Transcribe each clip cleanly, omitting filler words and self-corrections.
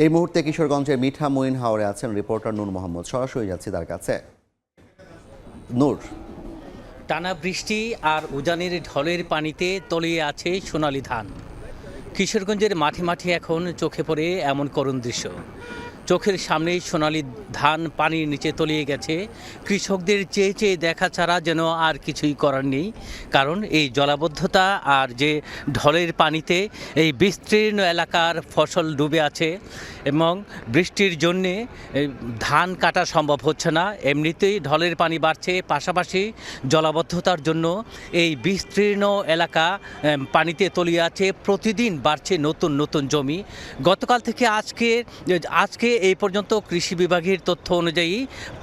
এই মুহূর্তে কিশোরগঞ্জের মিঠামইন হাওরে আছেন রিপোর্টার নূর মোহাম্মদ। সরাসরি যাচ্ছি তার কাছে। নূর, টানা বৃষ্টি আর উজানের ঢলের পানিতে তলিয়ে আছে সোনালী ধান। কিশোরগঞ্জের মাঠে মাঠে এখন চোখে পড়ে এমন করুণ দৃশ্য। চোখের সামনেই সোনালী ধান পানির নিচে তলিয়ে গেছে। কৃষকদের চেয়ে চেয়ে দেখা ছাড়া যেন আর কিছুই করার নেই, কারণ এই জলাবদ্ধতা আর যে ঢলের পানিতে এই বিস্তীর্ণ এলাকার ফসল ডুবে আছে এবং বৃষ্টির জন্যে ধান কাটা সম্ভব হচ্ছে না। এমনিতেই ঢলের পানি বাড়ছে, পাশাপাশি জলাবদ্ধতার জন্য এই বিস্তীর্ণ এলাকা পানিতে তলিয়ে আছে। প্রতিদিন বাড়ছে নতুন নতুন জমি। গতকাল থেকে আজকে এই পর্যন্ত কৃষি বিভাগের তথ্য অনুযায়ী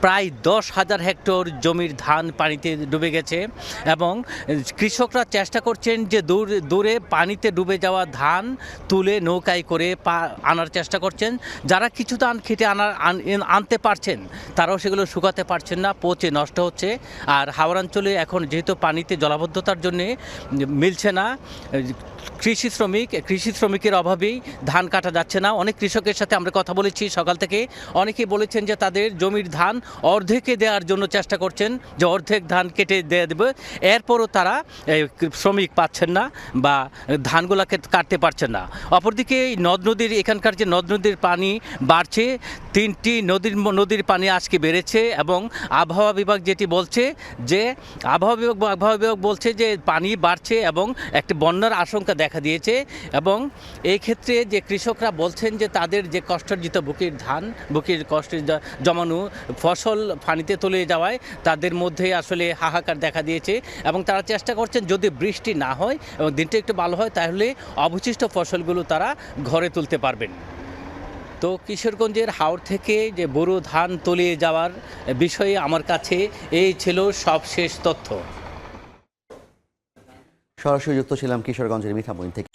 প্রায় 10,000 হেক্টর জমির ধান পানিতে ডুবে গেছে এবং কৃষকরা চেষ্টা করছেন যে দূরে পানিতে ডুবে যাওয়া ধান তুলে নৌকায় করে আনার চেষ্টা করছেন। যারা কিছু ধান খেটে আনতে পারছেন তারাও সেগুলো শুকাতে পারছেন না, পচে নষ্ট হচ্ছে। আর হাওড়াঞ্চলে এখন যেহেতু পানিতে জলাবদ্ধতার জন্যে মিলছে না কৃষি শ্রমিকের অভাবেই ধান কাটা যাচ্ছে না। অনেক কৃষকের সাথে আমরা কথা বলেছি সকাল থেকে, অনেকেই বলেছেন যে তাদের জমির ধান অর্ধেকে দেওয়ার জন্য চেষ্টা করছেন, যে অর্ধেক ধান কেটে দিয়ে দেবে। এরপরও তারা শ্রমিক পাচ্ছেন না বা ধানগুলোকে কাটতে পারছেন না। অপরদিকে এই এখানকার যে নদ নদীর পানি বাড়ছে, 3টি নদীর পানি আজকে বেড়েছে এবং আবহাওয়া বিভাগ বলছে যে পানি বাড়ছে এবং একটি বন্যার আশঙ্কা দেখা দিয়েছে। এবং এই ক্ষেত্রে যে কৃষকরা বলছেন যে তাদের যে কষ্টার্জিত বুকের কষ্টে জমানো ফসল পানিতে তলিয়ে যাওয়ায় তাদের মধ্যে আসলে হাহাকার দেখা দিয়েছে এবং তারা চেষ্টা করছেন যদি বৃষ্টি না হয় এবং দিনটা একটু ভালো হয় তাহলে অবশিষ্ট ফসলগুলো তারা ঘরে তুলতে পারবেন। তো কিশোরগঞ্জের হাওর থেকে যে বোরো ধান তলিয়ে যাওয়ার বিষয়ে আমার কাছে এই ছিল সবশেষ তথ্য। সরাসরি যুক্ত ছিলাম কিশোরগঞ্জের মিঠামইন থেকে।